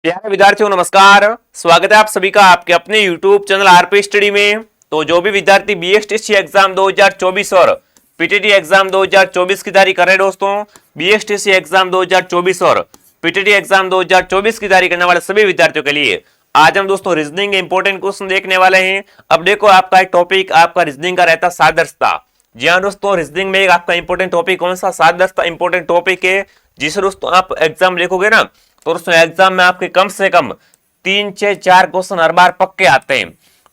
प्यारे विद्यार्थियों नमस्कार। स्वागत है आप सभी का आपके अपने YouTube चैनल आरपी स्टडी में। तो जो भी विद्यार्थी बीएसटीसी एग्जाम 2024 और पीटीटी एग्जाम 2024 की तैयारी कर रहे हैं दोस्तों, बीएसटीसी एग्जाम 2024 और पीटीटी एग्जाम 2024 की तैयारी करने वाले सभी विद्यार्थियों के लिए आज हम दोस्तों रीजनिंग के इंपॉर्टेंट क्वेश्चन देखने वाले हैं। अब देखो आपका एक टॉपिक आपका रीजनिंग का रहता है सादृश्यता। जी हाँ दोस्तों, रीजनिंग में आपका इंपॉर्टेंट टॉपिक कौन सा? सादृश्यता इंपॉर्टेंट टॉपिक है, जिसे दोस्तों आप एग्जाम लिखोगे ना तो दोस्तों एग्जाम में आपके कम से कम 3 से 4 क्वेश्चन हर बार पक्के आते हैं।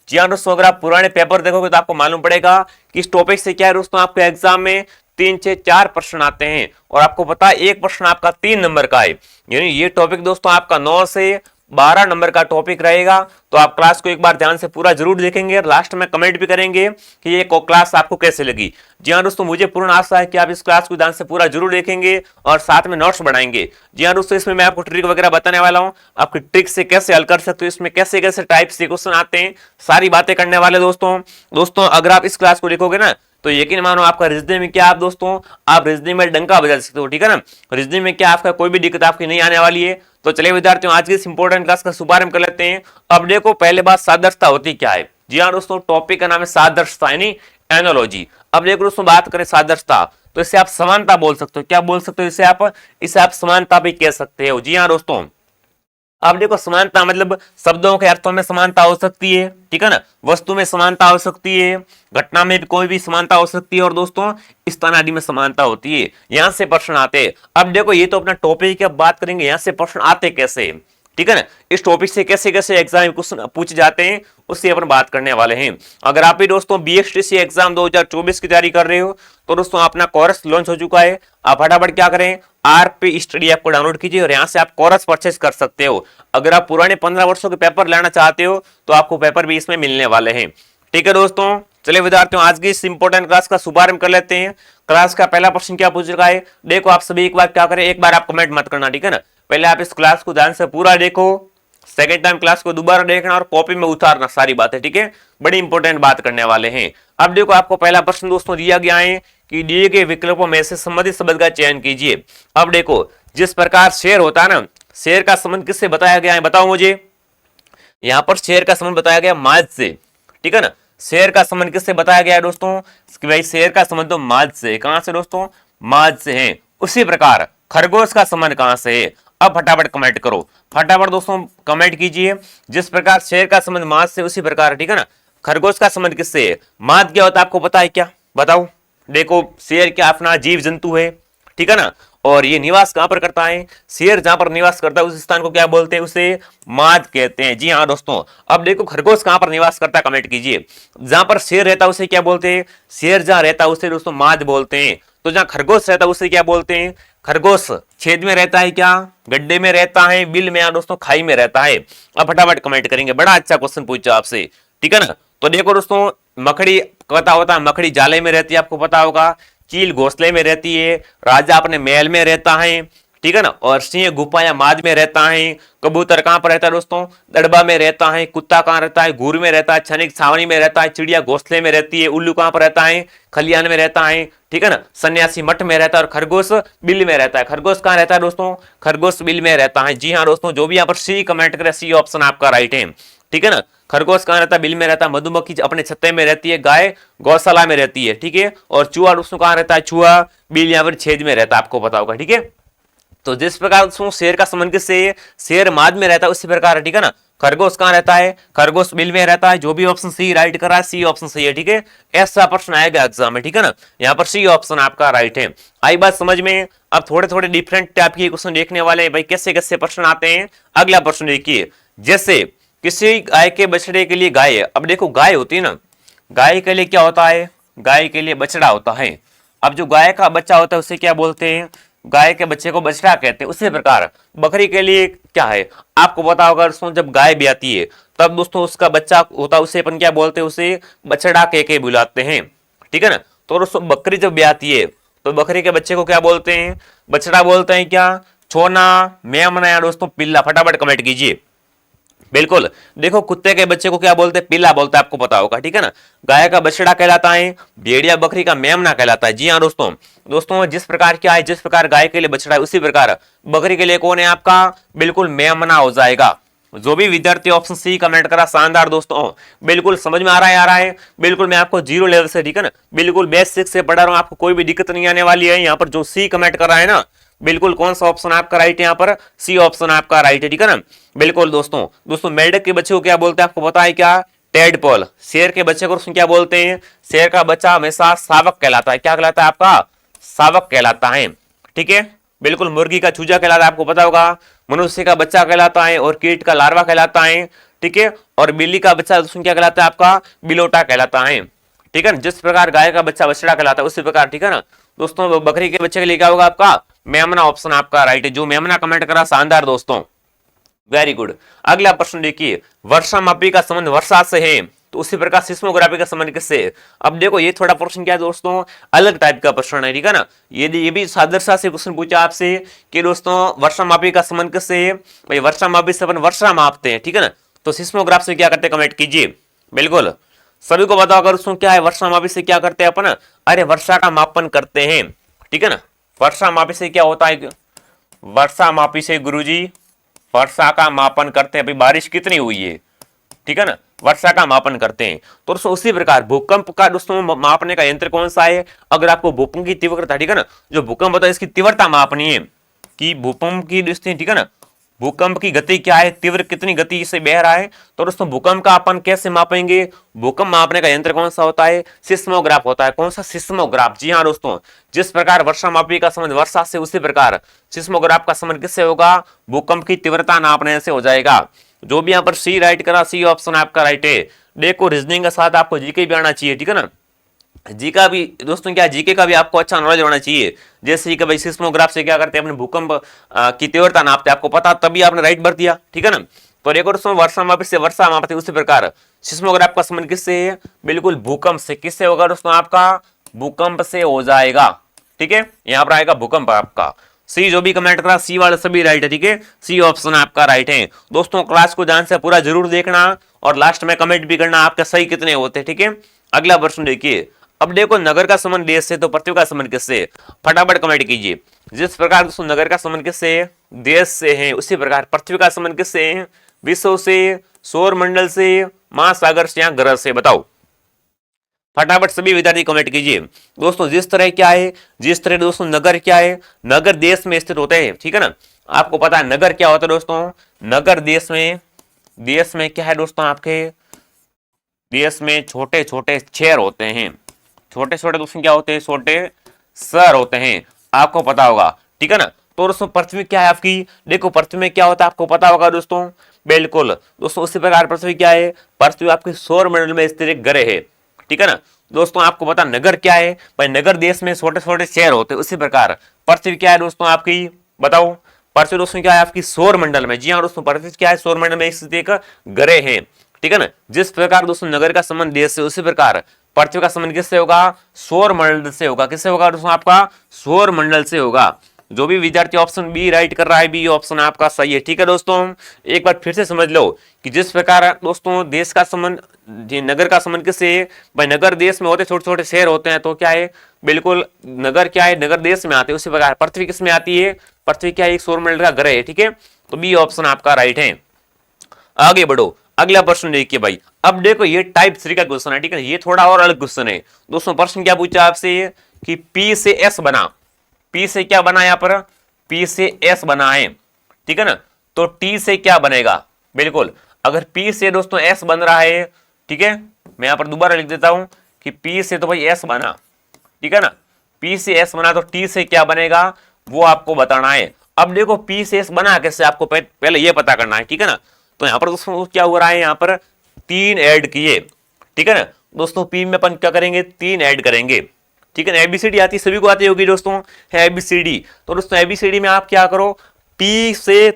जी हाँ दोस्तों, अगर आप पुराने पेपर देखोगे तो आपको मालूम पड़ेगा कि इस टॉपिक से क्या है दोस्तों, आपके एग्जाम में 3 से 4 प्रश्न आते हैं और आपको पता है एक प्रश्न आपका 3 नंबर का है। यानी ये टॉपिक दोस्तों आपका 9 से 12 नंबर का टॉपिक रहेगा। तो आप क्लास को एक बार ध्यान से पूरा जरूर देखेंगे और लास्ट में कमेंट भी करेंगे कि ये क्लास आपको कैसे लगी। जी हाँ दोस्तों, मुझे पूर्ण आशा है कि आप इस क्लास को ध्यान से पूरा जरूर देखेंगे और साथ में नोट्स बनाएंगे। जी हाँ दोस्तों, इसमें मैं आपको ट्रिक वगैरह बताने वाला हूँ, आपकी ट्रिक से कैसे हल कर सकते हो, इसमें कैसे कैसे टाइप से क्वेश्चन आते हैं, सारी बातें करने वाले दोस्तों अगर आप इस क्लास को लिखोगे ना तो यकीन मानो आपका रीजनिंग में क्या आप रीजनिंग में डंका बजा सकते हो। ठीक है ना, रीजनिंग में क्या आपका कोई भी दिक्कत आपकी नहीं आने वाली है। तो चलिए विद्यार्थियों, आज की इस इंपॉर्टेंट क्लास का शुभारंभ कर लेते हैं। अब देखो पहले बात, सादृश्यता होती क्या है। जी हाँ दोस्तों, टॉपिक का नाम है सादृश्यता यानी एनालॉजी। अब देखो दोस्तों, बात करें सादृश्यता तो इसे आप समानता बोल सकते हो। क्या बोल सकते हो? इसे आप समानता भी कह सकते हो। जी हाँ दोस्तों, अब देखो समानता मतलब शब्दों के अर्थों में समानता हो सकती है, ठीक है ना, वस्तु में समानता हो सकती है, घटना में भी कोई भी समानता हो सकती है और दोस्तों स्थान आदि में समानता होती है। यहां से प्रश्न आते हैं। अब देखो ये तो अपना टॉपिक की अब बात करेंगे, यहां से प्रश्न आते कैसे, ठीक है ना, इस टॉपिक से कैसे कैसे एग्जाम क्वेश्चन पूछे जाते हैं उससे अपन बात करने वाले हैं। अगर आप भी दोस्तों बीएसटीसी एग्जाम 2024 की तैयारी कर रहे हो तो दोस्तों अपना कोर्स लॉन्च हो चुका है। आप फटाफट क्या करें, आरपी स्टडी ऐप को डाउनलोड कीजिए और यहां से आप कोर्स परचेस कर सकते हो। अगर आप पुराने 15 वर्षों के पेपर लेना चाहते हो तो आपको पेपर भी इसमें मिलने वाले हैं। ठीक है दोस्तों, चलिए विद्यार्थियों आज की इस इंपॉर्टेंट क्लास का शुभारंभ कर लेते हैं। क्लास का पहला प्रश्न क्या पूछ रखा है, देखो आप सभी एक बार क्या करें, एक बार आप कमेंट मत करना, ठीक है ना, पहले आप इस क्लास को ध्यान से पूरा देखो, सेकंड टाइम क्लास को दोबारा देखना और कॉपी में उतारना सारी बातें, ठीक है, बड़ी इंपॉर्टेंट बात करने वाले हैं। अब देखो आपको पहला प्रश्न दोस्तों दिया गया है कि दिए गए विकल्पों में से संबंधित शब्द का चयन कीजिए। अब देखो जिस प्रकार शेर होता है ना, शेर का संबंध किससे बताया गया है, बताओ मुझे। यहां पर शेर का संबंध बताया गया माज से, ठीक है ना, शेर का संबंध किससे बताया गया है दोस्तों कि भाई शेर का संबंध तो माज से, कहां से दोस्तों, माज से है। उसी प्रकार खरगोश का संबंध कहां से है। अब फटाफट कमेंट करो, फटाफट दोस्तों कमेंट कीजिए। जिस प्रकार शेर का संबंध माज से उसी प्रकार, ठीक है ना, खरगोश का संबंध किससे है। माज क्या होता है आपको पता है क्या, बताओ। देखो शेर क्या अपना जीव जंतु है, ठीक है ना, और ये निवास कहां पर करता है, शेर जहां पर निवास करता है उस स्थान को क्या बोलते हैं, उसे माज कहते हैं। जी हाँ दोस्तों, अब देखो खरगोश कहां पर निवास करता है, कमेंट कीजिए। जहां पर शेर रहता है उसे क्या बोलते हैं, शेर जहां रहता है उसे दोस्तों माज बोलते हैं। तो जहां खरगोश रहता है उसे क्या बोलते हैं, खरगोश। छेद में रहता है क्या, गड्ढे में रहता है, बिल में या दोस्तों खाई में रहता है। अब फटाफट कमेंट करेंगे, बड़ा अच्छा क्वेश्चन पूछा आपसे, ठीक है ना। तो देखो दोस्तों, मकड़ी पता होता है, मकड़ी जाले में रहती है आपको पता होगा, चील घोंसले में रहती है, राजा अपने महल में रहता है, ठीक है ना, और सिंह गुफा या माज में रहता है। कबूतर कहां पर रहता है दोस्तों, दड़बा में रहता है। कुत्ता कहां रहता है, घूर में रहता है। छनिक छावनी में रहता है। चिड़िया घोंसले में रहती है। उल्लू कहां पर रहता है, खलियान में रहता है, ठीक है ना। सन्यासी मठ में रहता है और खरगोश बिल में रहता है। खरगोश कहां रहता है दोस्तों, खरगोश बिल में रहता है। जी हाँ दोस्तों, जो भी यहाँ पर सी कमेंट करे सी ऑप्शन आपका राइट है, ठीक है ना। खरगोश कहां रहता है, बिल में रहता है। मधुमक्खी अपने छत्ते में रहती है। गाय गौशाला में रहती है, ठीक है। और चूहा दोस्तों कहां रहता है, चूहा बिल यहाँ पर छेद में रहता है, आपको पता होगा, ठीक है। तो जिस प्रकार शेर का संबंध किससे, शेर माद में रहता है उसी प्रकार, ठीक है ना, खरगोश कहां रहता है, खरगोश बिल में रहता है। जो भी ऑप्शन सी राइट कर रहा है सी ऑप्शन सही है, ठीक है। ऐसा प्रश्न आएगा एग्जाम में, ठीक है ना, यहाँ पर सी ऑप्शन आपका राइट है। आई बात समझ में। अब थोड़े थोड़े डिफरेंट टाइप के क्वेश्चन देखने वाले हैं भाई, कैसे कैसे प्रश्न आते हैं। अगला प्रश्न देखिए, जैसे किसी गाय के बछड़े के लिए गाय, अब देखो गाय होती है ना, गाय के लिए क्या होता है, गाय के लिए बछड़ा होता है। अब जो गाय का बच्चा होता है उसे क्या बोलते हैं, गाय के बच्चे को बछड़ा कहते हैं। उसी प्रकार बकरी के लिए क्या है, आपको पता होगा दोस्तों, जब गाय ब्याती है तब दोस्तों उसका बच्चा होता है उसे अपन क्या बोलते हैं, उसे बछड़ा कह के बुलाते हैं, ठीक है ना। तो दोस्तों बकरी जब ब्याती है तो बकरी के बच्चे को क्या बोलते हैं, बछड़ा बोलते हैं। क्या, छोना, मेमना या दोस्तों पिल्ला, फटाफट कमेंट कीजिए। बिल्कुल। देखो कुत्ते के बच्चे को क्या बोलते हैं, पिल्ला बोलते हैं, आपको पता होगा, ठीक है ना। गाय का बछड़ा कहलाता है, भेड़िया बकरी का मेमना कहलाता है। जी हाँ दोस्तों, दोस्तों जिस प्रकार क्या है, जिस प्रकार गाय के लिए बछड़ा है उसी प्रकार बकरी के लिए कौन है आपका, बिल्कुल मेमना हो जाएगा। जो भी विद्यार्थी ऑप्शन सी कमेंट करा, शानदार दोस्तों, बिल्कुल समझ में आ रहा है, आ रहा है। बिल्कुल मैं आपको जीरो लेवल से, ठीक है ना, बिल्कुल बेसिक से पढ़ा रहा हूं, आपको कोई भी दिक्कत नहीं आने वाली है। यहाँ पर जो सी कमेंट कर रहा है ना, बिल्कुल कौन सा ऑप्शन आपका राइट है, यहाँ पर सी ऑप्शन आपका राइट है, ठीक है ना। बिल्कुल दोस्तों, दोस्तों मेंढक के बच्चे को क्या बोलते हैं, आपको पता है क्या, टेडपोल। शेर के बच्चे को क्या बोलते हैं, शेर का बच्चा हमेशा शावक कहलाता है। क्या कहलाता है आपका, शावक कहलाता है, ठीक है। बिल्कुल मुर्गी का चूजा कहलाता है, आपको पता होगा। मनुष्य का बच्चा कहलाता है और कीट का लार्वा कहलाता है, ठीक है। और बिल्ली का बच्चा क्या कहलाता है आपका, बिलोटा कहलाता है, ठीक है। जिस प्रकार गाय का बच्चा बछड़ा कहलाता है उसी प्रकार, ठीक है ना दोस्तों, बकरी के बच्चे के लिए क्या होगा आपका, मेमना ऑप्शन आपका राइट है। जो मेमना कमेंट करा, शानदार दोस्तों, वेरी गुड। अगला प्रश्न देखिए, वर्षा मापी का संबंध वर्षा से है, तो उसी प्रकार सिस्मोग्राफी का संबंध किससे है। अब देखो ये थोड़ा प्रश्न क्या है दोस्तों, अलग टाइप का प्रश्न है, ठीक है ना। ये भी सादरसा से क्वेश्चन पूछा आपसे कि दोस्तों वर्षा मापी का संबंध किससे है, भाई वर्षा मापी से अपन वर्षा मापते हैं, ठीक है ना। तो सिस्मोग्राफ से क्या करते हैं, कमेंट कीजिए। बिल्कुल सभी को बताओ अगर उसमें क्या है, वर्षा मापी से क्या करते हैं अपन, अरे वर्षा का मापन करते हैं, ठीक है ना। वर्षा मापी से क्या होता है, वर्षा मापी से गुरुजी वर्षा का मापन करते हैं, अभी बारिश कितनी हुई है, ठीक है ना, वर्षा का मापन करते हैं। तो दोस्तों उसी प्रकार भूकंप का दोस्तों मापने का यंत्र कौन सा है, अगर आपको भूकंप की तीव्रता, ठीक है ना, जो भूकंप होता है इसकी तीव्रता मापनी है कि भूकंप की दृष्टि, ठीक है ना, भूकंप की गति क्या है, तीव्र कितनी गति से बह रहा है। तो दोस्तों भूकंप का अपन कैसे मापेंगे, भूकंप मापने का यंत्र कौन सा होता है, सिस्मोग्राफ होता है। कौन सा, सिस्मोग्राफ। जी हाँ दोस्तों, जिस प्रकार वर्षा मापी का संबंध वर्षा से, उसी प्रकार सिस्मोग्राफ का संबंध किससे होगा, भूकंप की तीव्रता नापने से हो जाएगा। जो भी यहाँ पर सी राइट करा, सी ऑप्शन आपका राइट है। देखो रीजनिंग के साथ आपको जीके भी आना चाहिए, ठीक है ना। जी का भी दोस्तों क्या, जीके का भी आपको अच्छा नॉलेज होना चाहिए। जैसे कि भाई सिस्मोग्राफ से क्या करते हैं, अपने भूकंप की तीव्रता नापते हैं, आपको पता, तभी आपने राइट भर दिया, ठीक है ना। तो देखो दोस्तों वर्षा मापी से वर्षा मापते उसी प्रकार सिस्मोग्राफ का संबंध किससे है, बिल्कुल भूकंप से। किससे होगा दोस्तों, आपका भूकंप से हो जाएगा, ठीक है। यहाँ पर आएगा भूकंप आपका। सी जो भी कमेंट करा, सी वाले सभी राइट है, ठीक है। सी ऑप्शन आपका राइट है। दोस्तों क्लास को ध्यान से पूरा जरूर देखना और लास्ट में कमेंट भी करना आपके सही कितने होते हैं, ठीक है। अगला प्रश्न देखिए, अब देखो नगर का संबंध देश से, तो पृथ्वी का संबंध किससे, फटाफट कमेंट कीजिए। जिस प्रकार दोस्तों नगर का संबंध किससे है, देश से है, उसी प्रकार पृथ्वी का संबंध किससे है, विश्व से, सौर मंडल से, महासागर से या ग्रह से, बताओ फटाफट सभी विद्यार्थी कमेंट कीजिए। दोस्तों जिस तरह क्या है, जिस तरह दोस्तों नगर क्या है, नगर देश में स्थित होते हैं, ठीक है ना। आपको पता है नगर क्या होता है दोस्तों, नगर देश में क्या है दोस्तों, आपके देश में छोटे छोटे शहर होते हैं, छोटे छोटे दोस्तों क्या होते हैं, छोटे शहर होते हैं, आपको पता होगा, ठीक है ना। तो दोस्तों पृथ्वी क्या है आपकी, देखो पृथ्वी में क्या होता है आपको पता होगा दोस्तों। बिल्कुल दोस्तों उसी प्रकार पृथ्वी क्या है, पृथ्वी आपकी सौर मंडल में स्थित एक ग्रह है, ठीक है ना। दोस्तों आपको पता नगर क्या है, भाई नगर देश में छोटे छोटे शहर होते हैं, उसी प्रकार पृथ्वी क्या है दोस्तों आपकी, बताओ पृथ्वी दोस्तों क्या है आपकी सौर मंडल में। जी हाँ दोस्तों, पृथ्वी क्या है, सौर मंडल में स्थित एक ग्रह है, ठीक है ना। जिस प्रकार दोस्तों नगर का संबंध देश से, उसी प्रकार पृथ्वी का संबंध किससे होगा, सौर मंडल से होगा। किससे होगा दोस्तों, आपका सौर मंडल से होगा। जो भी विद्यार्थी ऑप्शन बी राइट कर रहा है, बी ऑप्शन आपका सही है, ठीक है दोस्तों। एक बार फिर से समझ लो कि जिस प्रकार दोस्तों देश का संबंध, नगर का संबंध किससे है, भाई नगर देश में होते, छोटे छोटे शहर होते हैं, तो क्या है, बिल्कुल नगर क्या है, नगर देश में आते हैं, उसी प्रकार पृथ्वी किस में आती है, पृथ्वी क्या है, एक सौर मंडल का ग्रह है, ठीक है। तो बी ऑप्शन आपका राइट है। आगे बढ़ो, अगला प्रश्न देखिए भाई। अब देखो ये टाइप 3 का क्वेश्चन है, ठीक है। ये थोड़ा और अलग क्वेश्चन है दोस्तों। प्रश्न क्या पूछा आपसे कि P से S बना, P से क्या बना, यहां पर P से S बना है, ठीक है ना। तो T से क्या बनेगा, बिल्कुल अगर P से दोस्तों S बन रहा है, ठीक है, मैं यहां पर दोबारा लिख देता हूं कि P से तो भाई S बना, ठीक है ना। P से S बना तो T से क्या बनेगा वो आपको बताना है। अब देखो P से S बना कैसे, आपको पहले ये पता करना है, ठीक है ना। तो यहां पर दोस्तों क्या हो रहा है, यहां पर 3 ऐड किए, ठीक है ना दोस्तों। P में अपन क्या करेंगे, 3 ऐड करेंगे, ठीक है ना। एबीसीडी आती सभी को आती होगी दोस्तों, है एबीसीडी। तो दोस्तों एबीसीडी में आप क्या करो, P से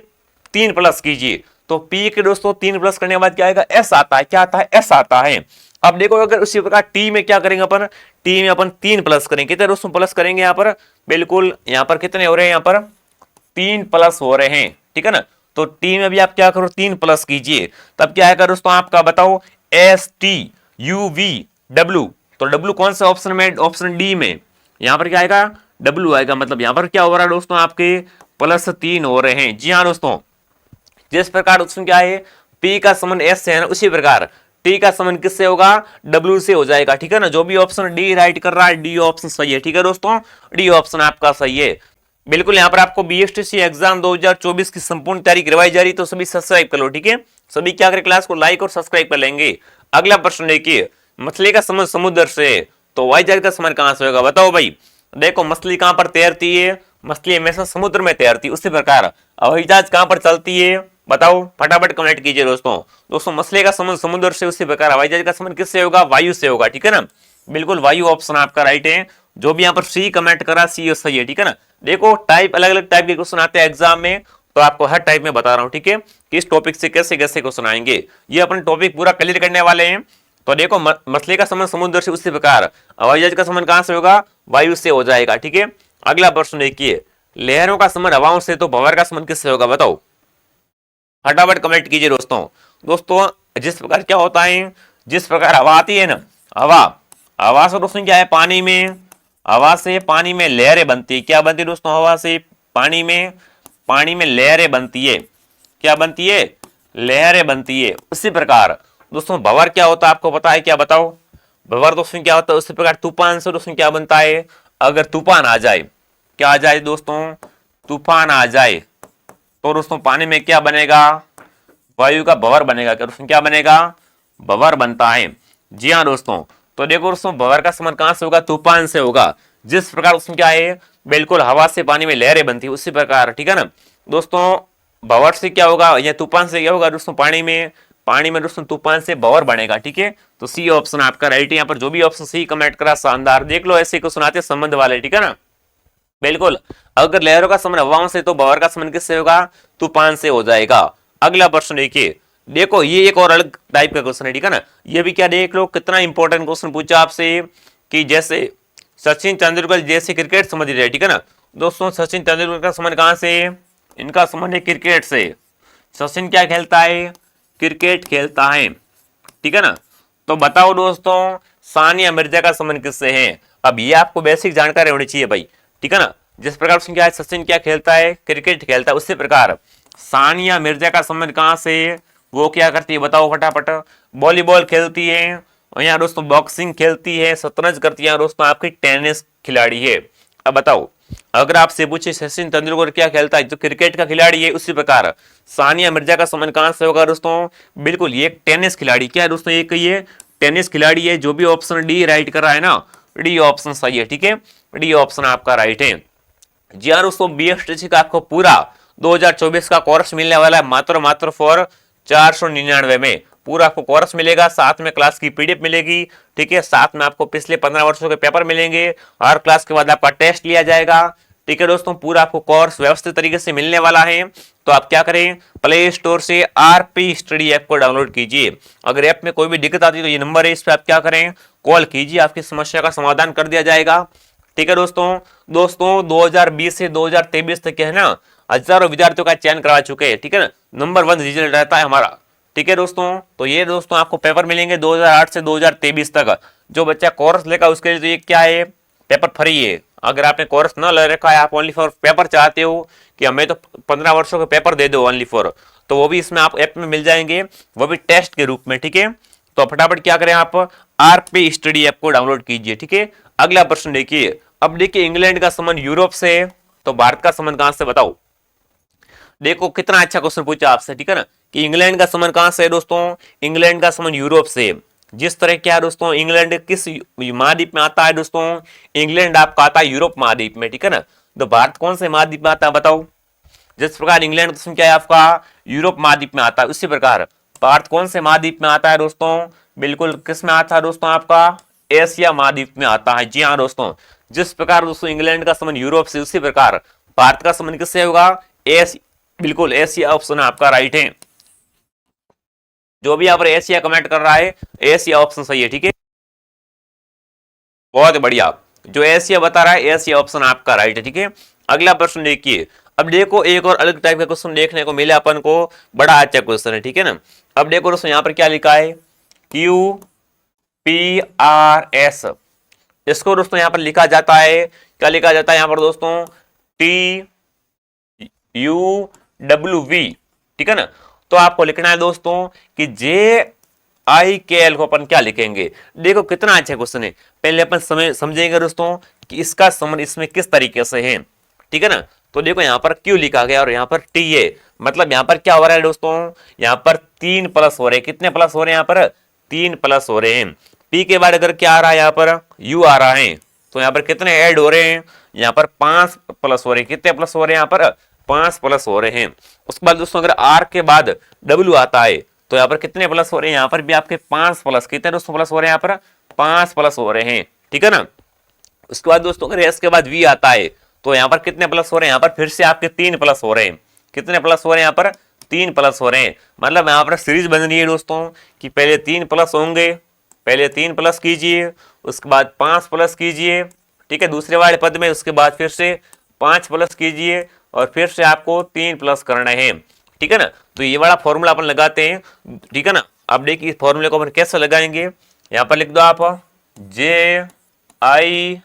3 प्लस कीजिए, तो P के दोस्तों 3 प्लस करने के बाद क्या आएगा, S आता है, क्या आता है, S आता है। अब देखो अगर उसी प्रकार T में क्या करेंगे अपन, T में अपन 3 प्लस करेंगे, कितने दोस्तों प्लस करेंगे यहाँ पर, बिल्कुल यहाँ पर कितने हो रहे हैं, यहाँ पर 3 प्लस हो रहे हैं, ठीक है ना। तो टी में भी आप क्या करो 3 प्लस कीजिए, तब क्या आएगा दोस्तों आपका बताओ STUVW। तो डब्ल्यू कौन से ऑप्शन में, ऑप्शन डी में, यहां पर क्या आएगा डब्ल्यू आएगा, मतलब यहां पर क्या हो रहा है दोस्तों आपके +3 हो रहे हैं। जी हाँ दोस्तों, जिस प्रकार उसमें क्या है P का संबंध S से है ना, उसी प्रकार T का संबंध किससे होगा W से हो जाएगा, ठीक है ना। जो भी ऑप्शन डी राइट कर रहा है डी ऑप्शन सही है, ठीक है दोस्तों, डी ऑप्शन आपका सही है। बिल्कुल यहाँ पर आपको BSTC एग्जाम 2024 की संपूर्ण तैयारी करवाई जा रही, तो सभी सब्सक्राइब कर लो, ठीक है। सभी क्या करें, क्लास को लाइक और सब्सक्राइब कर लेंगे। अगला प्रश्न देखिए, मछली का संबंध समुद्र से, तो वाई जहाज का संबंध कहां से होगा बताओ भाई। देखो मछली कहां पर तैरती है, मछली हमेशा समुद्र में तैरती है, उसी प्रकार हवाई जहाज कहां पर चलती है बताओ, फटाफट कमेंट कीजिए दोस्तों। दोस्तों मछली का संबंध समुद्र से, उसी प्रकार हवाई जहाज का संबंध किससे होगा, वायु से होगा, ठीक है ना। बिल्कुल वायु ऑप्शन आपका राइट है। जो भी यहाँ पर सी कमेंट करा सी सही है, ठीक है ना। देखो टाइप अलग अलग टाइप के क्वेश्चन आते हैं एग्जाम में, तो आपको हर टाइप में बता रहा हूं, ठीक है, किस टॉपिक से कैसे कैसे क्वेश्चन आएंगे, ये अपन टॉपिक पूरा क्लियर करने वाले हैं। तो देखो मछली का संबंध समुद्र से, उसी प्रकार हवाई जहाज का संबंध कहां से होगा, वायु से हो जाएगा, ठीक है। अगला प्रश्न देखिए, लहरों का संबंध हवाओं से, तो भंवर का संबंध किससे होगा बताओ, फटाफट कमेंट कीजिए दोस्तों। दोस्तों जिस प्रकार क्या होता है, जिस प्रकार हवा आती है ना, हवा हवा से दोस्तों क्या है पानी में, हवा से पानी में लहरें बनती है, क्या बनती है दोस्तों, हवा से पानी में लहरें बनती है, क्या बनती है, लहरें बनती है। उसी प्रकार दोस्तों भंवर क्या होता है आपको पता है क्या बताओ, भंवर दोस्तों क्या होता है, उसी प्रकार तूफान से दोस्तों क्या बनता है, अगर तूफान आ जाए, क्या आ जाए दोस्तों, तूफान आ जाए, तो दोस्तों पानी में क्या बनेगा, वायु का भंवर बनेगा, क्या दोस्तों क्या बनेगा, भंवर बनता है। जी हाँ दोस्तों, तो देखो दोस्तों भंवर का संबंध कहां से होगा, तूफान से होगा। जिस प्रकार उसमें क्या है, बिल्कुल हवा से पानी में लहरें बनती है, उसी प्रकार, ठीक है ना दोस्तों, भंवर से क्या होगा या तूफान से क्या होगा दोस्तों, पानी में दोस्तों तूफान से भंवर बनेगा, ठीक है। तो सी ऑप्शन आपका राइट है। यहाँ पर जो भी ऑप्शन सी कमेंट करा शानदार, देख लो ऐसे को सुनाते संबंध वाले, ठीक है ना। बिल्कुल अगर लहरों का संबंध हवाओं से, तो भंवर का संबंध किससे होगा, तूफान से हो जाएगा। अगला प्रश्न देखिए, देखो ये एक और अलग टाइप का क्वेश्चन है, ठीक है ना। ये भी क्या देख लो कितना इंपॉर्टेंट क्वेश्चन पूछा आपसे, कि जैसे सचिन तेंदुलकर जैसे क्रिकेट समझ रहे, ठीक है ना। दोस्तों सचिन तेंदुलकर का संबंध कहां से, इनका संबंध है क्रिकेट से। सचिन क्या खेलता है, क्रिकेट खेलता है, ठीक है ना। तो बताओ दोस्तों सानिया मिर्जा का संबंध किससे है। अब ये आपको बेसिक जानकारी होनी चाहिए भाई, ठीक है ना। जिस प्रकार क्या है, सचिन क्या खेलता है, क्रिकेट खेलता है, उसी प्रकार सानिया मिर्जा का संबंध कहां से, वो क्या करती है बताओ फटाफट, वॉलीबॉल खेलती है, और यहाँ दोस्तों बॉक्सिंग खेलती है, शतरंज करती है, दोस्तों आपकी टेनिस खिलाड़ी है। अब बताओ अगर आपसे पूछे सचिन तेंदुलकर क्या खेलता है, जो क्रिकेट का खिलाड़ी है, उसी प्रकार सानिया मिर्जा का संबंध कहां से होगा दोस्तों, बिल्कुल ये टेनिस खिलाड़ी, क्या है दोस्तों, एक ये टेनिस खिलाड़ी है। जो भी ऑप्शन डी राइट कर रहा है ना, डी ऑप्शन सही है, ठीक है, डी ऑप्शन आपका राइट है। जी हाँ दोस्तों, BSTC का आपको पूरा 2024 का कोर्स मिलने वाला है मात्र फॉर 499 में। पूरा आपको कोर्स मिलेगा, साथ में क्लास की PDF मिलेगी, ठीक है, साथ में आपको पिछले 15 वर्षों के पेपर मिलेंगे, हर क्लास के बाद आपका टेस्ट लिया जाएगा, ठीक है दोस्तों। पूरा आपको कोर्स व्यवस्थित तरीके से मिलने वाला है। तो आप क्या करें, प्ले स्टोर से RP स्टडी ऐप को डाउनलोड कीजिए। अगर ऐप में कोई भी दिक्कत आती है तो ये नंबर है, इस पर आप क्या करें, कॉल कीजिए, आपकी समस्या का समाधान कर दिया जाएगा, ठीक है दोस्तों। 2020 से 2023 तक है ना, हजारों विद्यार्थियों का चयन करवा चुके हैं, ठीक है ना, नंबर 1 रिजल्ट रहता है हमारा, ठीक है दोस्तों। तो ये दोस्तों आपको पेपर मिलेंगे 2008 से 2023 तक। जो बच्चा कोर्स लेगा उसके लिए तो ये क्या है, पेपर फ्री है। अगर आपने कोर्स न ले रखा है, आप ओनली फॉर पेपर चाहते हो कि हमें तो 15 वर्षों के पेपर दे दो ओनली फॉर, तो वो भी इसमें आप ऐप में मिल जाएंगे, वो भी टेस्ट के रूप में, ठीक है। तो फटाफट क्या करें, आप RP स्टडी ऐप को डाउनलोड कीजिए, ठीक है। अगला प्रश्न देखिए, अब देखिए इंग्लैंड का संबंध यूरोप से, तो भारत का संबंध कहां से बताओ। देखो कितना अच्छा क्वेश्चन पूछा आपसे, ठीक है ना, कि इंग्लैंड का संबंध कहां से है दोस्तों, इंग्लैंड का संबंध यूरोप से। जिस तरह क्या है दोस्तों, इंग्लैंड किस महाद्वीप में आता है दोस्तों, इंग्लैंड आपका आता है यूरोप महाद्वीप में, ठीक है ना। तो भारत कौन से महाद्वीप में आता है बताओ। जिस प्रकार इंग्लैंड दोस्तों क्या है आपका यूरोप महाद्वीप में आता है, उसी प्रकार भारत कौन से महाद्वीप में आता है दोस्तों, बिल्कुल किस में आता है दोस्तों, आपका एशिया महाद्वीप में आता है। जी हाँ दोस्तों, जिस प्रकार दोस्तों इंग्लैंड का संबंध यूरोप से, उसी प्रकार भारत का संबंध किससे होगा, बिल्कुल एशिया ऑप्शन आपका राइट है। जो भी यहाँ पर एशिया कमेंट कर रहा है, एशिया ऑप्शन सही है, ठीक है, बहुत बढ़िया। जो एशिया बता रहा है, एशिया ऑप्शन आपका राइट है, ठीक है। अगला प्रश्न देखिए, अब देखो एक और अलग टाइप का क्वेश्चन देखने को मिला अपन को, बड़ा अच्छा क्वेश्चन है, ठीक है ना। अब देखो दोस्तों यहाँ पर क्या लिखा है, QPRS, इसको दोस्तों यहाँ पर लिखा जाता है, क्या लिखा जाता है यहाँ पर दोस्तों, TUWV, ठीक है ना। तो आपको लिखना है दोस्तों कि JIKL को अपन क्या लिखेंगे। देखो कितना अच्छा क्वेश्चन है, पहले अपन समझेंगे दोस्तों कि इसका संबंध इसमें किस तरीके से है, ठीक है ना। तो देखो यहाँ पर Q लिखा गया और यहाँ पर TA, मतलब यहाँ पर क्या हो रहा है दोस्तों, यहाँ पर 3 प्लस हो रहे हैं, कितने प्लस हो रहे हैं यहाँ पर, 3 प्लस हो रहे हैं। P के बाद अगर क्या आ रहा है यहाँ पर, U आ रहा है, तो यहाँ पर कितने ऐड हो रहे हैं, यहाँ पर 5 प्लस हो रहे हैं, कितने प्लस हो रहे हैं यहाँ पर, 5 प्लस हो रहे हैं। उसके बाद दोस्तों अगर R के बाद W आता है तो यहाँ पर कितने प्लस हो रहे हैं, यहाँ पर भी आपके 5 प्लस, कितने दोस्तों प्लस हो रहे हैं यहाँ पर, 5 प्लस हो रहे हैं, ठीक है ना। उसके बाद दोस्तों अगर S के बाद V आता है तो यहाँ पर कितने प्लस हो रहे हैं, यहाँ पर फिर से आपके 3 प्लस हो रहे हैं, कितने प्लस हो रहे हैं यहाँ पर, 3 प्लस हो रहे हैं। मतलब यहाँ पर सीरीज बन रही है दोस्तों कि पहले 3 प्लस होंगे, पहले 3 प्लस कीजिए, उसके बाद 5 प्लस कीजिए, ठीक है, दूसरे वाले पद में, उसके बाद फिर से 5 प्लस कीजिए और फिर से आपको 3 प्लस करना है, ठीक है ना। तो ये वाला फॉर्मूला अपन लगाते हैं, ठीक है ना। अब देखिए इस फॉर्मूले को अपन कैसे लगाएंगे, यहाँ पर लिख दो आप JIKL,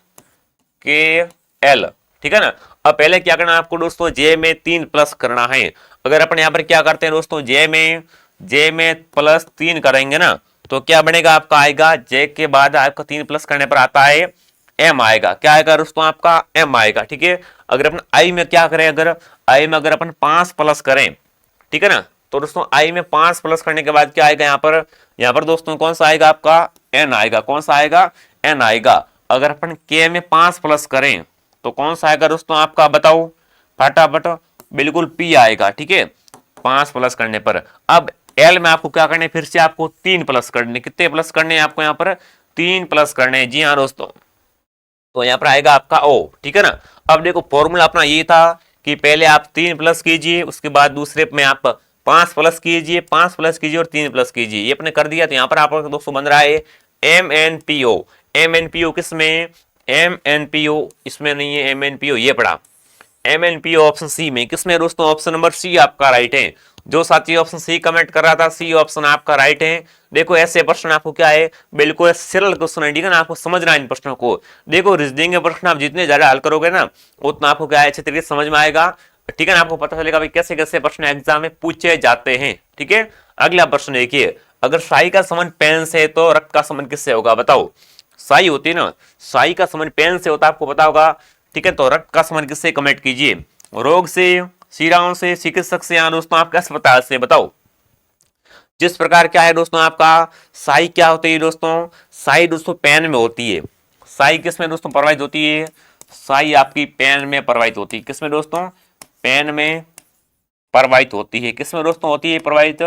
ठीक है ना। अब पहले क्या करना है आपको दोस्तों, J में 3 प्लस करना है। अगर अपन यहाँ पर क्या करते हैं दोस्तों, J में प्लस 3 करेंगे ना तो क्या बनेगा आपका, आएगा J के बाद आपका 3 प्लस करने पर आता है M आएगा, क्या आएगा दोस्तों आपका, M आएगा, ठीक है। अगर अपन I में क्या करें, अगर I में अगर अपन 5 प्लस करें, ठीक है ना, तो दोस्तों I में 5 प्लस करने के बाद क्या आएगा यहाँ पर दोस्तों कौन सा आएगा आपका, N आएगा, कौन सा आएगा, N आएगा। अगर अपन K में 5 प्लस करें तो कौन सा आएगा दोस्तों आपका, बताओ फटाफट, बिल्कुल P आएगा, ठीक है, 5 प्लस करने पर। अब L में आपको क्या करने, फिर से आपको 3 प्लस करने, कितने प्लस करने हैं आपको यहाँ पर, 3 प्लस करने हैं, जी हाँ दोस्तों। तो यहाँ पर आएगा आपका O, ठीक है ना। अब देखो फॉर्मूला अपना ये था कि पहले आप 3 प्लस कीजिए, उसके बाद दूसरे में आप 5 प्लस कीजिए, 5 प्लस कीजिए और 3 प्लस कीजिए, ये अपने कर दिया। तो यहाँ पर आपको दोस्तों बन रहा है MNPO। MNPO किसमें, MNPO इसमें नहीं है, MNPO ये पड़ा, MNPO ऑप्शन सी में, किसमें दोस्तों, ऑप्शन नंबर सी आपका राइट है। जो साथी ऑप्शन सी कमेंट कर रहा था, सी ऑप्शन आपका राइट है। देखो ऐसे प्रश्न आपको क्या है, बिल्कुल सरल क्वेश्चन है, ठीक है ना, आपको समझना है इन प्रश्नों को। देखो रीजनिंग के प्रश्न आप जितने ज्यादा हल करोगे ना उतना आपको क्या है, अच्छे तरीके से समझ में आएगा, ठीक है ना। आपको पता चलेगा भाई कैसे कैसे प्रश्न एग्जाम में पूछे जाते हैं, ठीक है। अगला प्रश्न देखिए, अगर शाही का संबंध पेन से तो रक्त का संबंध किससे होगा, बताओ। शाही होती है ना, शाही का संबंध पेन से होता है, आपको पता होगा, ठीक है। तो रक्त का संबंध किससे, कमेंट कीजिए, रोग से, शिराओं से, चिकित्सक से, या दोस्तों आपके अस्पताल से, बताओ। जिस प्रकार क्या है दोस्तों आपका, शाही क्या होती है दोस्तों, शाही दोस्तों पेन में होती है। शाही किसमें दोस्तों प्रवाहित होती है, शाही आपकी पेन में प्रवाहित होती है, किसमें दोस्तों, पेन में प्रवाहित होती है, किसमें दोस्तों होती है प्रवाहित,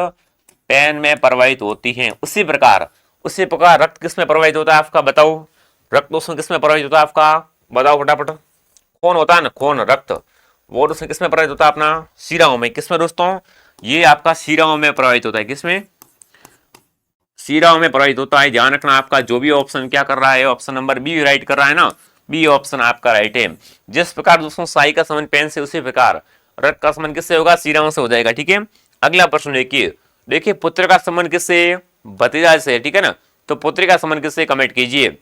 पेन में प्रवाहित होती है। उसी प्रकार रक्त किसमें प्रवाहित होता है आपका, बताओ। रक्त दोस्तों किसमें प्रवाहित होता है आपका, बताओ फटाफट। खून होता है ना, खून, रक्त, वो दोस्तों किसमें प्रवाहित होता है अपना, शिराओं में, किसमें दोस्तों, ये आपका शिराओं में प्रवाहित होता है, किसमें, शिराओं में प्रवाहित होता है। ध्यान रखना आपका जो भी ऑप्शन क्या कर रहा है, ऑप्शन नंबर बी राइट कर रहा है ना, बी ऑप्शन आपका राइट है। जिस प्रकार दोस्तों शाही का संबंध पेन से, उसी प्रकार रक्त का संबंध किससे होगा, शिराओं से हो जाएगा, ठीक है। अगला प्रश्न देखिए पुत्र का संबंध किससे, भतीजा से, ठीक है ना। तो पुत्र का संबंध किससे, कमेंट कीजिए।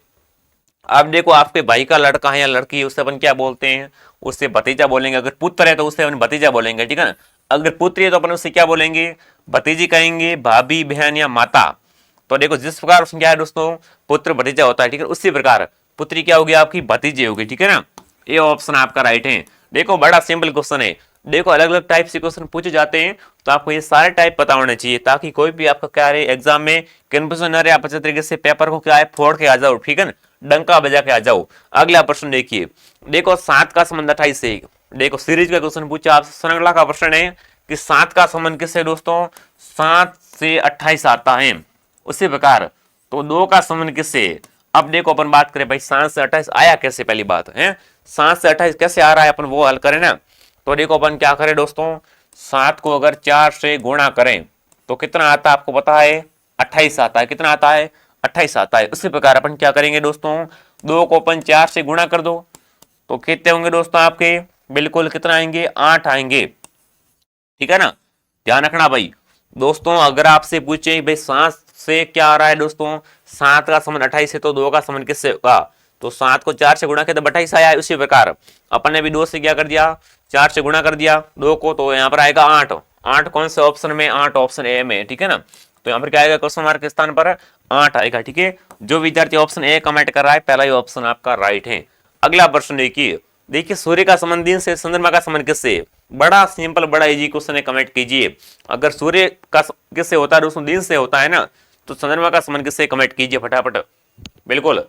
अब देखो आपके भाई का लड़का है या लड़की है, उससे अपन क्या बोलते हैं, उससे भतीजा बोलेंगे। अगर पुत्र है तो उससे अपन भतीजा बोलेंगे, ठीक है ना। अगर पुत्री है तो अपन उससे क्या बोलेंगे, भतीजी कहेंगे, भाभी, बहन या माता। तो देखो जिस प्रकार उसमें क्या है दोस्तों, पुत्र भतीजा होता है, ठीक है, उसी प्रकार पुत्री क्या होगी आपकी, भतीजी होगी, ठीक है ना। ये ऑप्शन आपका राइट है। देखो बड़ा सिंपल क्वेश्चन है। देखो अलग अलग टाइप से क्वेश्चन पूछे जाते हैं, तो आपको ये सारे टाइप पता होने चाहिए, ताकि कोई भी आपका क्या है एग्जाम में कंफ्यूजन न रहे, आप अच्छे तरीके से पेपर को क्या है फोड़ के आ जाओ, ठीक है ना, डंका बजा के आ जाओ। अगला प्रश्न देखिए, देखो 7 का संबंध 28 से, देखो सीरीज का क्वेश्चन पूछा आपसे, श्रृंखला का प्रश्न है कि 7 का संबंध किससे दोस्तों, 7 से 28 आता है। उसी प्रकार तो 2 का संबंध किससे। अब देखो अपन बात करें भाई 7 से 28 आया कैसे, पहली बात है 7 से 28 कैसे आ रहा है, अपन वो हल करें ना। तो देखो अपन क्या करें दोस्तों, 7 को अगर 4 से गुणा करें तो कितना आता है आपको पता है, 28 आता है। कितना आता है, 28 आता है। उसी प्रकार अपन क्या करेंगे दोस्तों, 2 को अपन 4 से गुणा कर दो तो कितने होंगे दोस्तों आपके, बिल्कुल कितना आएंगे, 8 आएंगे, ठीक है ना। ध्यान रखना भाई दोस्तों, अगर आपसे पूछे भाई 7 से क्या आ रहा है दोस्तों, 7 का समान 28 है तो 2 का समान किससे होगा, तो 7 को 4 से गुणा किया तो 28 आया है। उसी प्रकार अपन ने भी 2 से क्या कर दिया, 4 से गुणा कर दिया 2 को, तो यहाँ पर आएगा 8। 8 कौन से ऑप्शन में, 8 ऑप्शन ए में, ठीक है ना। तो यहाँ पर क्या आएगा, क्वेश्चन मार्क के स्थान पर 8 आएगा, ठीक है। जो विद्यार्थी ऑप्शन ए कमेंट कर रहा है, पहला ही ऑप्शन आपका राइट है। अगला प्रश्न देखिए, देखिए सूर्य का संबंध दिन से, चंद्रमा का संबंध किससे, बड़ा सिंपल बड़ा इजी क्वेश्चन है, कमेंट कीजिए। अगर सूर्य का किससे होता है दोस्तों, दिन से होता है ना, तो चंद्रमा का संबंध किससे, कमेंट कीजिए फटाफट। बिल्कुल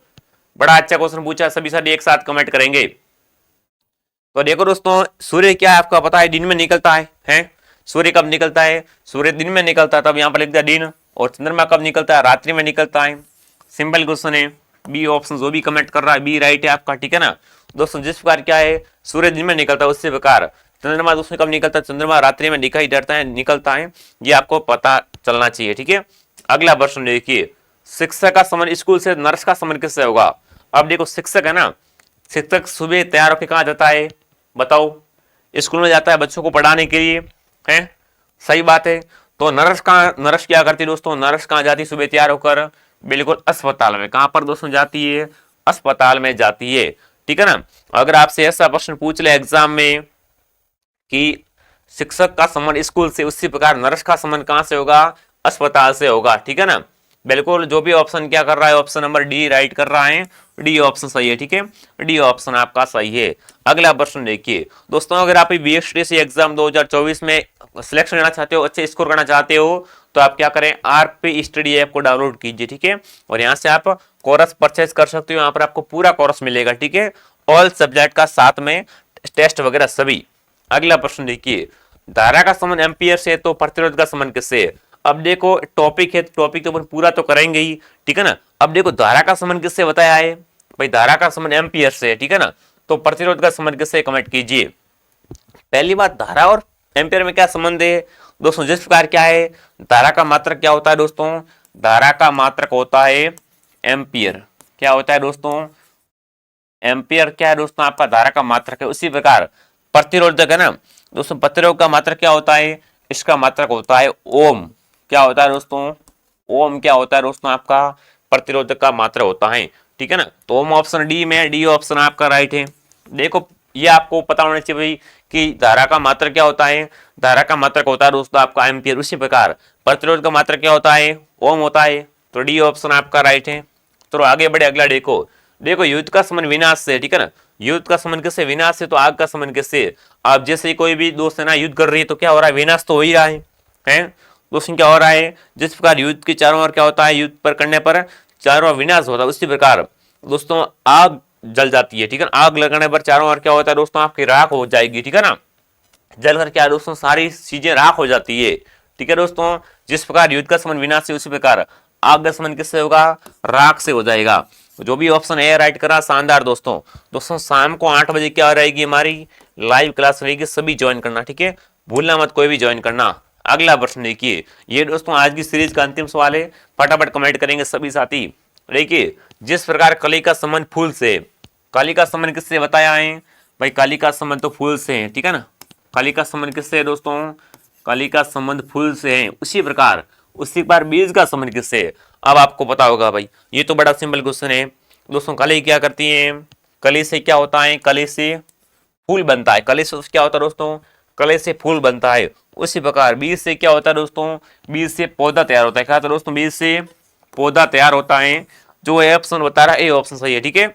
बड़ा अच्छा क्वेश्चन पूछा, सभी सारे एक साथ कमेंट करेंगे। तो देखो दोस्तों, सूर्य क्या है आपको पता है, दिन में निकलता है? सूर्य कब निकलता है, सूर्य दिन में निकलता है, तब यहाँ पर लिखता है दिन। और चंद्रमा कब निकलता है, रात्रि में निकलता है। सिंपल क्वेश्चन है, बी ऑप्शन जो भी कमेंट कर रहा है बी राइट है आपका, ठीक है ना दोस्तों। जिस प्रकार क्या है, सूर्य दिन में निकलता है, उसी प्रकार चंद्रमा दोस्तों कब निकलता है, चंद्रमा रात्रि में दिखाई देता है, निकलता है, ये आपको पता चलना चाहिए, ठीक है। अगला प्रश्न देखिए, शिक्षक का संबंध स्कूल से नर्स का संबंध किससे होगा। अब देखो शिक्षक है ना, शिक्षक सुबह तैयार होकर कहाँ जाता है, बताओ, स्कूल में जाता है बच्चों को पढ़ाने के लिए, है सही बात है। तो नर्स क्या करती है दोस्तों, नर्स कहाँ जाती है सुबह तैयार होकर, बिल्कुल अस्पताल में। कहां पर दोस्तों जाती है, अस्पताल में जाती है, ठीक है ना। अगर आपसे ऐसा प्रश्न पूछ ले एग्जाम में कि शिक्षक का संबंध स्कूल से, उसी प्रकार नर्स का संबंध कहां से होगा, अस्पताल से होगा, ठीक है ना। बिल्कुल जो भी ऑप्शन क्या कर रहा है, ऑप्शन नंबर डी राइट कर रहा है, डी ऑप्शन सही है, ठीक है, डी ऑप्शन आपका सही है। अगला प्रश्न देखिए दोस्तों, अगर आप बीएसटीसी एग्जाम 2024 में सिलेक्शन करना चाहते हो, अच्छे स्कोर करना चाहते हो, तो आप क्या करें, आरपी स्टडी ऐप को डाउनलोड कीजिए, ठीक है। और यहाँ से आप कोर्स परचेज कर सकते हो, यहाँ पर आपको पूरा कोर्स मिलेगा, ठीक है, ऑल सब्जेक्ट का, साथ में टेस्ट वगैरह सभी। अगला प्रश्न देखिए, धारा का संबंध एम्पियर से तो प्रतिरोध का संबंध किससे। अब देखो टॉपिक है, टॉपिक तो पूरा तो करेंगे ही, ठीक है ना। अब देखो धारा का संबंध किससे बताया है भाई, धारा का संबंध एम्पियर से, ठीक है ना। तो प्रतिरोध का संबंध किससे, कमेंट कीजिए। पहली बात, धारा और एम्पियर में क्या संबंध है दोस्तों, जिस प्रकार क्या है, धारा का मात्रक क्या होता है दोस्तों, धारा का मात्रक होता है एम्पियर। क्या होता है दोस्तों, एम्पियर क्या है दोस्तों, आपका धारा का मात्रक है। उसी प्रकार प्रतिरोधक है ना दोस्तों, प्रतिरोध का मात्रक क्या होता है, इसका मात्रक होता है ओम। क्या होता है दोस्तों, ओम क्या होता है दोस्तों, आपका प्रतिरोधक का मात्रक होता है, ठीक है ना। तो ओम ऑप्शन डी में, डी ऑप्शन आपका राइट है। देखो ये आपको पता होना चाहिए भाई कि धारा का मात्रक क्या होता है, धारा का मात्रक होता है दोस्तों आपका एम्पियर। उसी प्रकार प्रतिरोध का मात्रक क्या होता है, ओम होता है। तो डी ऑप्शन आपका राइट है। तो आगे बढ़े, अगला देखो, देखो युद्ध का संबंध विनाश से, ठीक है ना। युद्ध का संबंध किससे, विनाश से। तो आग का संबंध किससे, आप जैसे कोई भी दो सेना युद्ध कर रही है तो क्या हो रहा है, विनाश तो हो ही रहा है दोस्तों। क्या हो रहा है, जिस प्रकार युद्ध के चारों ओर क्या होता है, युद्ध पर करने पर चारों ओर विनाश होता है, उसी प्रकार दोस्तों आग जल जाती है, ठीक है। आग लगाने पर चारों ओर क्या होता है दोस्तों, आपकी राख हो जाएगी, ठीक है ना। जलकर क्या दोस्तों, सारी चीजें राख हो जाती है, ठीक है दोस्तों। जिस प्रकार युद्ध का संबंध विनाश से, उसी प्रकार आग का संबंध किससे होगा, राख से हो जाएगा। जो भी ऑप्शन ए राइट करा, शानदार दोस्तों। दोस्तों शाम को 8 बजे क्या रहेगी, हमारी लाइव क्लास रहेगी, सभी ज्वाइन करना, ठीक है, भूलना मत कोई भी ज्वाइन करना। अगला प्रश्न देखिए, ये दोस्तों आज की सीरीज का अंतिम सवाल है, फटाफट कमेंट करेंगे सभी साथी। देखिए, जिस प्रकार कली का संबंध फूल से, कली का संबंध किससे बताया है भाई, कली का संबंध तो फूल से है, ठीक है ना। कली का संबंध किससे है दोस्तों, कली का संबंध फूल से है। उसी बार बीज का संबंध किससे है, अब आपको पता होगा भाई, ये तो बड़ा सिंपल क्वेश्चन है दोस्तों। कली क्या करती है, कली से क्या होता है, कली से फूल बनता है। कली से क्या होता है दोस्तों, कली से फूल बनता है। उसी प्रकार बीज से क्या होता है दोस्तों, बीज से पौधा तैयार होता है। क्या होता है दोस्तों, बीज से पौधा तैयार होता है। जो ए ऑप्शन बता रहा है, ए ऑप्शन सही है, ठीक है।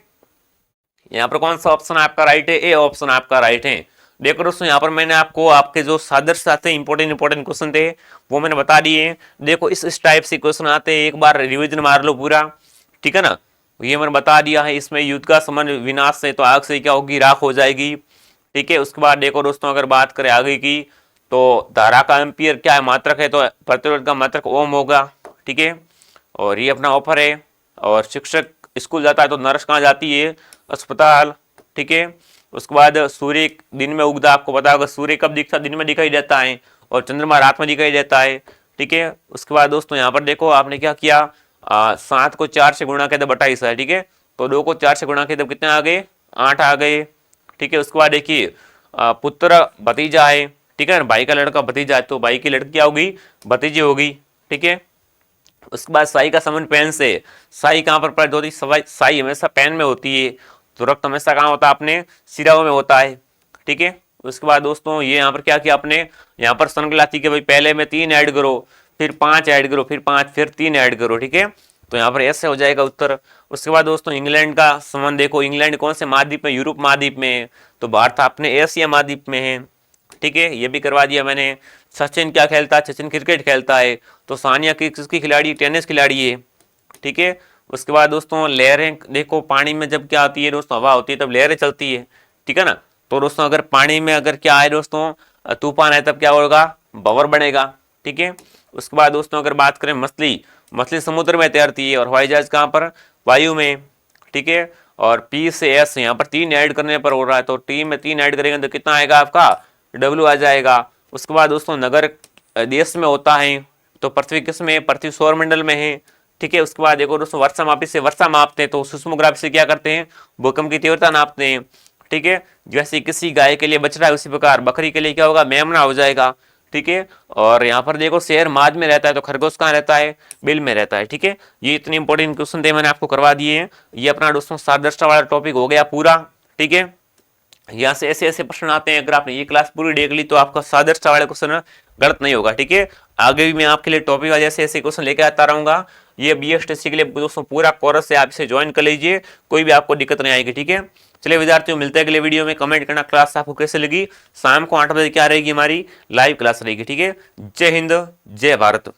यहाँ पर कौन सा ऑप्शन आपका राइट है, ए ऑप्शन आपका राइट है। देखो दोस्तों, यहाँ पर मैंने आपको आपके जो सादृश आते इंपॉर्टेंट क्वेश्चन थे वो मैंने बता दिए। देखो इस टाइप से क्वेश्चन आते हैं, एक बार रिवीजन मार लो पूरा, ठीक है ना। ये मैंने बता दिया है, इसमें युद्ध का संबंध विनाश से, तो आग से क्या होगी, राख हो जाएगी, ठीक है। उसके बाद देखो दोस्तों, अगर बात करें आगे की, तो धारा का एम्पियर क्या है, मात्रक है, तो प्रतिरोध का मात्रक ओम होगा, ठीक है। और ये अपना ऑफर है। और शिक्षक स्कूल जाता है तो नर्स कहाँ जाती है, अस्पताल, ठीक है। उसके बाद सूर्य दिन में उगता, आपको पता होगा सूर्य कब दिखता, दिन में दिखाई देता है, और चंद्रमा रात में दिखाई देता है, ठीक है। उसके बाद दोस्तों यहाँ पर देखो आपने क्या किया, 7 को 4 से गुणा किया तो 28 है, ठीक है। तो 2 को 4 से गुणा किया तो कितने आ गए, 8 आ गए, ठीक है। उसके बाद देखिए पुत्र भतीजा है, ठीक है ना, भाई का लड़का भतीजा है तो भाई की लड़की क्या होगी, भतीजी होगी, ठीक है। उसके बाद साई का संबंध पेन से, साई कहाँ पर प्रयुक्त होती है, साई हमेशा पेन में होती है, तो रक्त हमेशा कहाँ होता है अपने सिराओं में होता है, ठीक है। उसके बाद दोस्तों ये यहाँ पर क्या किया आपने, यहाँ पर संगलाती के भाई पहले में 3 ऐड करो, फिर 5 ऐड करो, फिर 5, फिर 3 ऐड करो, ठीक है, तो यहाँ पर ऐसे हो जाएगा उत्तर। उसके बाद दोस्तों इंग्लैंड का संबंध देखो, इंग्लैंड कौन से महाद्वीप में, यूरोप महाद्वीप में है, तो भारत अपने एशिया महाद्वीप में है, ठीक है, ये भी करवा दिया मैंने। सचिन क्या खेलता है, सचिन क्रिकेट खेलता है, तो सानिया किसकी खिलाड़ी, टेनिस खिलाड़ी है, ठीक है। उसके बाद दोस्तों लहरें देखो, पानी में जब क्या आती है दोस्तों, हवा होती है तब लहरें चलती है, ठीक है ना, तो दोस्तों अगर पानी में अगर क्या है दोस्तों तूफान है तब क्या होगा, भंवर बनेगा, ठीक है। उसके बाद दोस्तों अगर बात करें मछली, मछली समुद्र में तैरती है और हवाई जहाज कहाँ पर, वायु में, ठीक है। और पी से एस यहाँ पर 3 ऐड करने पर हो रहा है, तो टी में 3 ऐड करेंगे तो कितना आएगा आपका, डब्ल्यू आ जाएगा। उसके बाद दोस्तों नगर देश में होता है, तो पृथ्वी किस में, पृथ्वी सौर मंडल में है, ठीक है। उसके बाद देखो दोस्तों वर्षा मापी से वर्षा मापते हैं, तो सिस्मोग्राफी से क्या करते हैं, भूकंप की तीव्रता नापते हैं, ठीक है। जैसे किसी गाय के लिए बछड़ा है उसी प्रकार बकरी के लिए क्या होगा, मेमना हो जाएगा, ठीक है। और यहाँ पर देखो शेर माद में रहता है, तो खरगोश कहाँ रहता है, बिल में रहता है, ठीक है। ये इतने इंपॉर्टेंट क्वेश्चन थे, मैंने आपको करवा दिए हैं। ये अपना दोस्तों 7 दृष्टा वाला टॉपिक हो गया पूरा, ठीक है। यहाँ से ऐसे ऐसे प्रश्न आते हैं, अगर आपने ये क्लास पूरी देख ली तो आपका 7 दृष्टा वाले क्वेश्चन गलत नहीं होगा, ठीक है। आगे भी मैं आपके लिए टॉपिक जैसे ऐसे क्वेश्चन लेके आता रहूंगा। ये BSTC के लिए दोस्तों पूरा कोर्स है, आप इसे ज्वाइन कर लीजिए, कोई भी आपको दिक्कत नहीं आएगी, ठीक है। चलिए विद्यार्थियों मिलते हैं अगले वीडियो में, कमेंट करना क्लास आपको कैसे लगी। शाम को 8 बजे क्या रहेगी, हमारी लाइव क्लास रहेगी, ठीक है। जय हिंद, जय भारत।